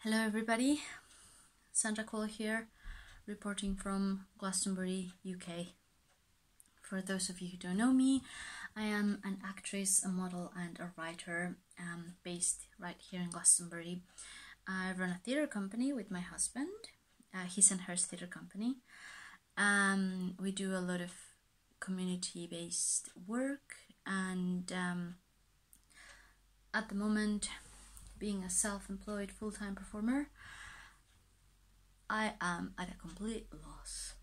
Hello everybody, Sandra Cole here, reporting from Glastonbury, UK. For those of you who don't know me, I am an actress, a model and a writer based right here in Glastonbury. I run a theatre company with my husband, His and Hers Theatre Company. We do a lot of community-based work, and at the moment, being a self-employed full-time performer, I am at a complete loss,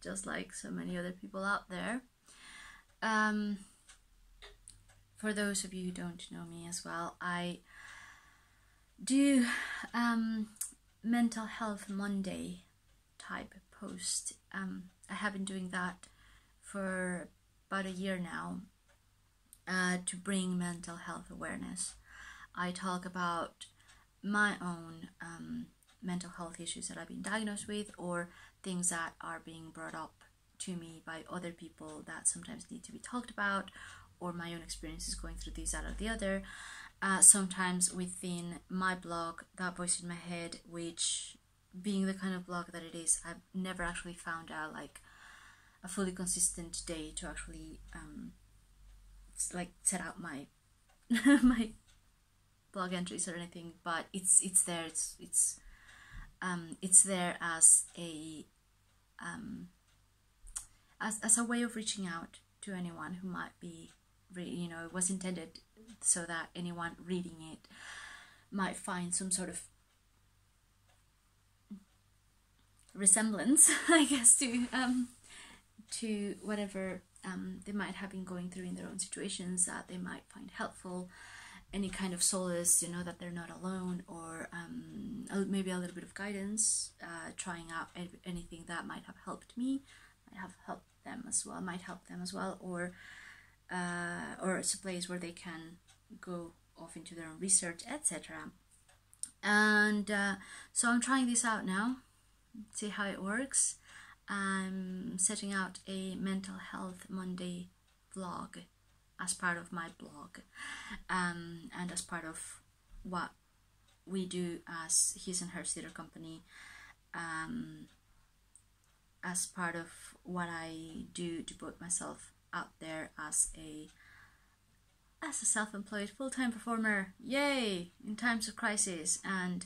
just like so many other people out there. For those of you who don't know me as well, I do Mental Health Monday type post. I have been doing that for about a year now to bring mental health awareness. I talk about my own mental health issues that I've been diagnosed with, or things that are being brought up to me by other people that sometimes need to be talked about, or my own experiences going through this, that, or the other. Sometimes within my blog, That Voice in My Head, which being the kind of blog that it is, I've never actually found out like a fully consistent day to actually like set out my my blog entries or anything, but it's there. It's there as a as a way of reaching out to anyone who might be, it was intended so that anyone reading it might find some sort of resemblance, I guess, to whatever they might have been going through in their own situations, that they might find helpful. Any kind of solace, that they're not alone, or maybe a little bit of guidance, trying out anything that might have helped me, might help them as well, or it's a place where they can go off into their own research, etc. And so I'm trying this out now, see how it works. I'm setting out a Mental Health Monday vlog as part of my blog, and as part of what we do as His and Hers Theatre Company, as part of what I do to put myself out there as a self-employed full-time performer, yay, in times of crisis and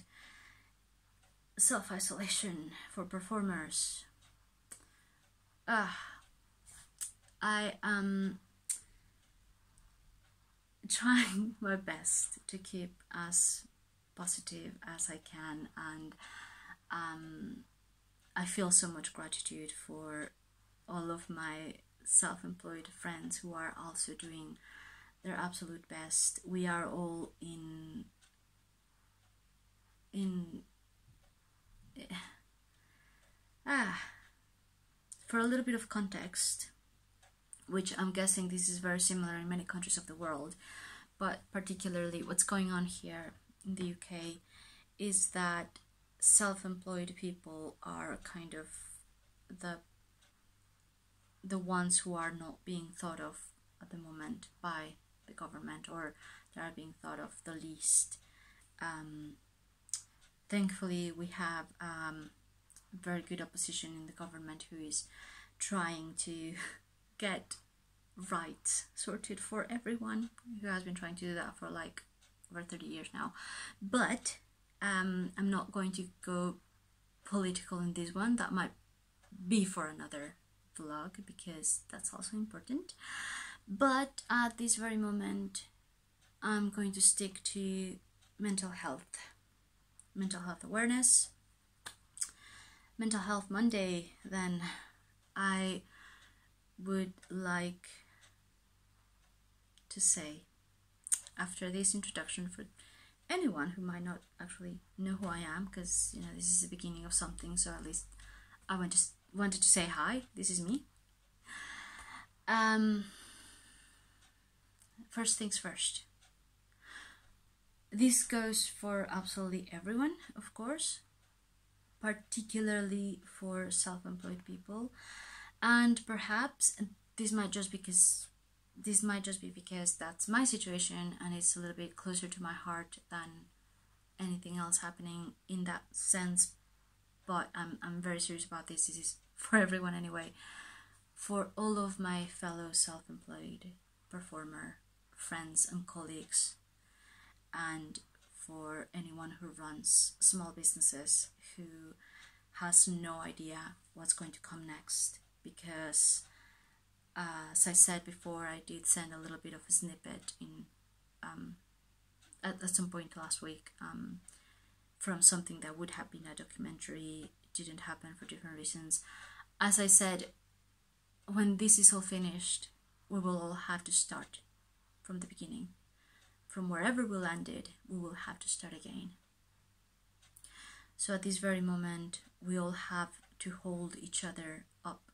self-isolation for performers. I am trying my best to keep as positive as I can, and I feel so much gratitude for all of my self-employed friends who are also doing their absolute best. We are all for a little bit of context, which I'm guessing this is very similar in many countries of the world, but particularly what's going on here in the UK is that self-employed people are kind of the ones who are not being thought of at the moment by the government, or they are being thought of the least. Thankfully, we have very good opposition in the government who is trying to get rights sorted for everyone, who has been trying to do that for like over 30 years now. But I'm not going to go political in this one. That might be for another vlog, because that's also important. But at this very moment, I'm going to stick to mental health awareness. Mental Health Monday, then. I would like to say, after this introduction, for anyone who might not actually know who I am, because this is the beginning of something, so at least I wanted to say hi, this is me. First things first, this goes for absolutely everyone, of course, particularly for self-employed people, and perhaps this might just be because that's my situation and it's a little bit closer to my heart than anything else happening in that sense, but I'm very serious about this. This is for everyone anyway. For all of my fellow self-employed performer friends and colleagues, and for anyone who runs small businesses who has no idea what's going to come next, because as I said before, I did send a little bit of a snippet in at some point last week from something that would have been a documentary. It didn't happen for different reasons. As I said, when this is all finished, we will all have to start from the beginning. From wherever we landed, we will have to start again. So at this very moment, we all have to hold each other up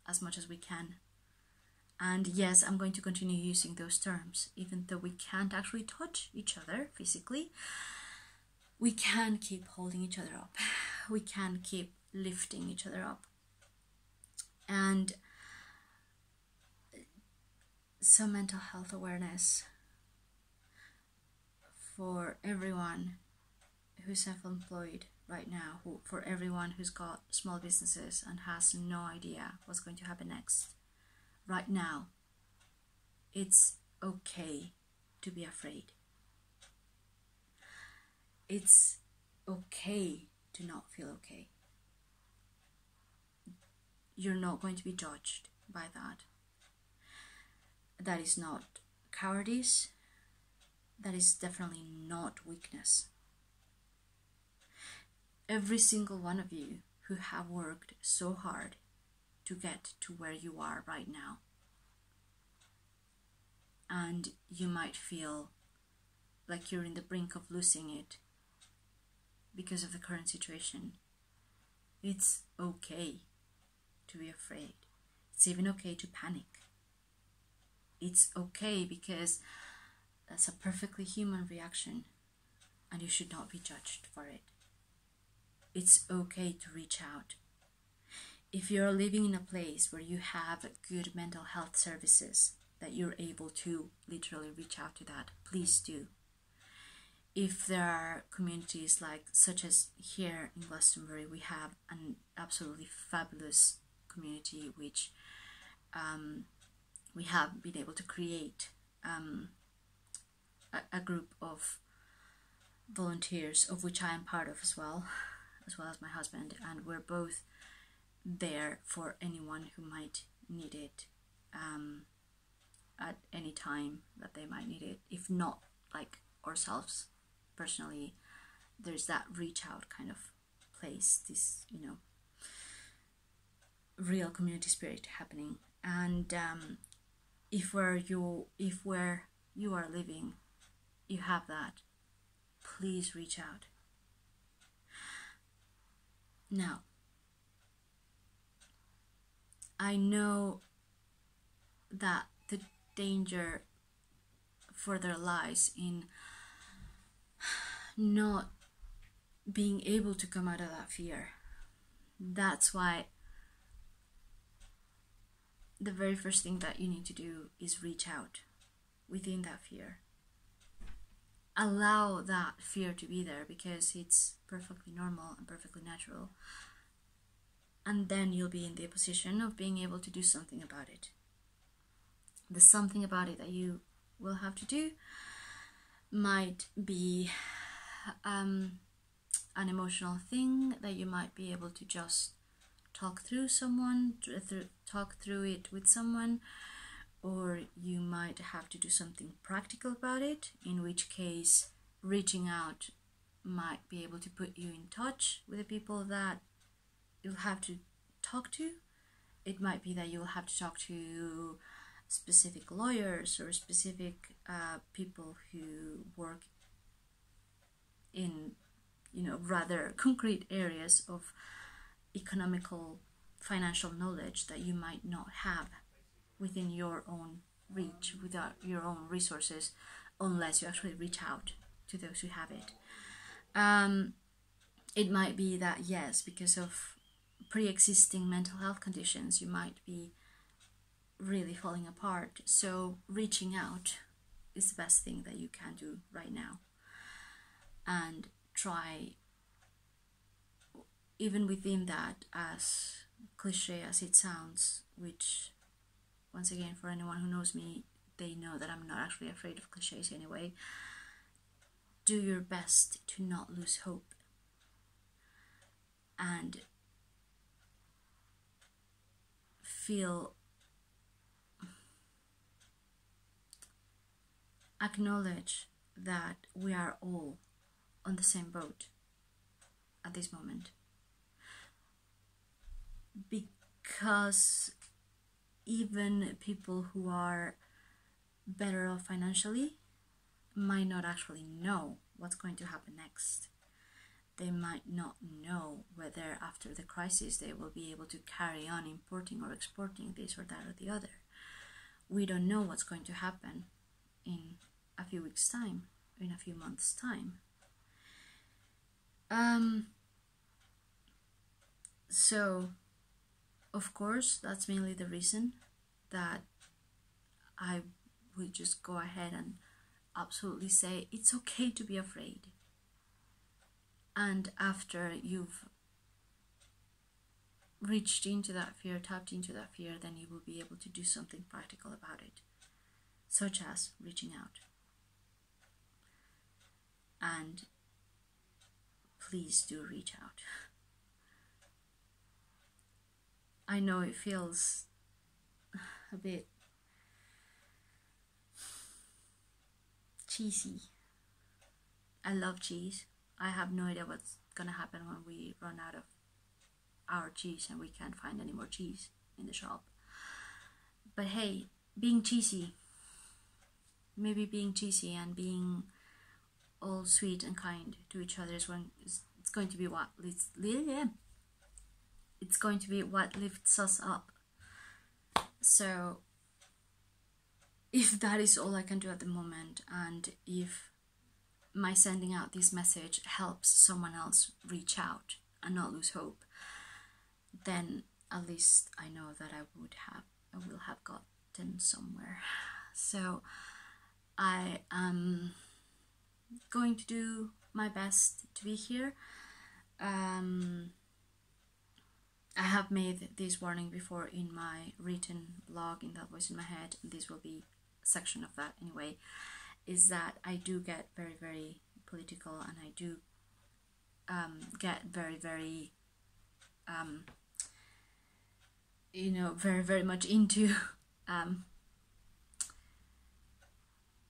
as much as we can. And yes, I'm going to continue using those terms, even though we can't actually touch each other physically. We can keep holding each other up. We can keep lifting each other up. And so mental health awareness for everyone who's self-employed right now, for everyone who's got small businesses and has no idea what's going to happen next. Right now, it's okay to be afraid. It's okay to not feel okay. You're not going to be judged by that. That is not cowardice. That is definitely not weakness. Every single one of you who have worked so hard to get to where you are right now, and you might feel like you're in the brink of losing it because of the current situation. It's okay to be afraid. It's even okay to panic. It's okay, because that's a perfectly human reaction and you should not be judged for it. It's okay to reach out. If you're living in a place where you have good mental health services, that you're able to literally reach out to that, please do. If there are communities such as here in Glastonbury, we have an absolutely fabulous community which we have been able to create a group of volunteers, of which I am part of as well as my husband, and we're both there for anyone who might need it at any time that they might need it. If not like ourselves personally, there's that reach out kind of place, this real community spirit happening. And if where you are living you have that, please reach out. Now, I know that the danger further lies in not being able to come out of that fear. That's why the very first thing that you need to do is reach out within that fear. Allow that fear to be there, because it's perfectly normal and perfectly natural. And then you'll be in the position of being able to do something about it. The something about it that you will have to do might be an emotional thing that you might be able to just talk through it with someone, or you might have to do something practical about it, in which case reaching out might be able to put you in touch with the people that you'll have to talk to. It might be that you'll have to talk to specific lawyers or specific people who work in rather concrete areas of economical financial knowledge that you might not have within your own reach, without your own resources, unless you actually reach out to those who have it. It might be that, yes, because of pre-existing mental health conditions, you might be really falling apart. So reaching out is the best thing that you can do right now. And try, even within that, as cliche as it sounds, which once again, for anyone who knows me, they know that I'm not actually afraid of cliches anyway. Do your best to not lose hope, and acknowledge that we are all on the same boat at this moment, because even people who are better off financially might not actually know what's going to happen next. They might not know whether after the crisis they will be able to carry on importing or exporting this or that or the other. We don't know what's going to happen in a few weeks' time, in a few months' time. So, of course, that's mainly the reason that I would just go ahead and absolutely say it's okay to be afraid. And after you've reached into that fear, tapped into that fear, then you will be able to do something practical about it, such as reaching out. And please do reach out. I know it feels a bit cheesy. I love cheese. I have no idea what's gonna happen when we run out of our cheese and we can't find any more cheese in the shop. But hey, being cheesy, maybe being cheesy and being all sweet and kind to each other is it's going to be what it's going to be what lifts us up. So if that is all I can do at the moment, and if my sending out this message helps someone else reach out and not lose hope, then at least I know that I will have gotten somewhere. So I am going to do my best to be here. I have made this warning before in my written blog, in That Voice in My Head, and this will be a section of that anyway, is that I do get very, very political, and I do get very, very, very, very much into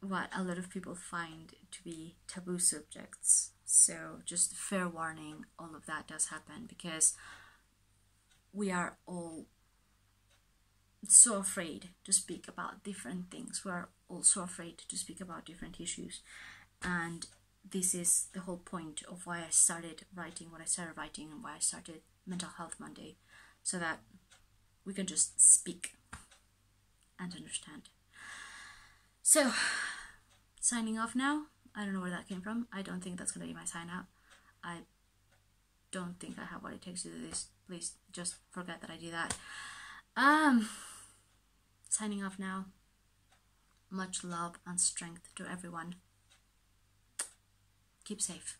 what a lot of people find to be taboo subjects. So just fair warning, all of that does happen because we are all so afraid to speak about different things. We are all so afraid to speak about different issues. And this is the whole point of why I started writing what I started writing and why I started Mental Health Monday, so that we can just speak and understand. So, signing off now. I don't know where that came from. I don't think that's going to be my sign out. I don't think I have what it takes to do this. Please just forget that I do that. Signing off now. Much love and strength to everyone. Keep safe.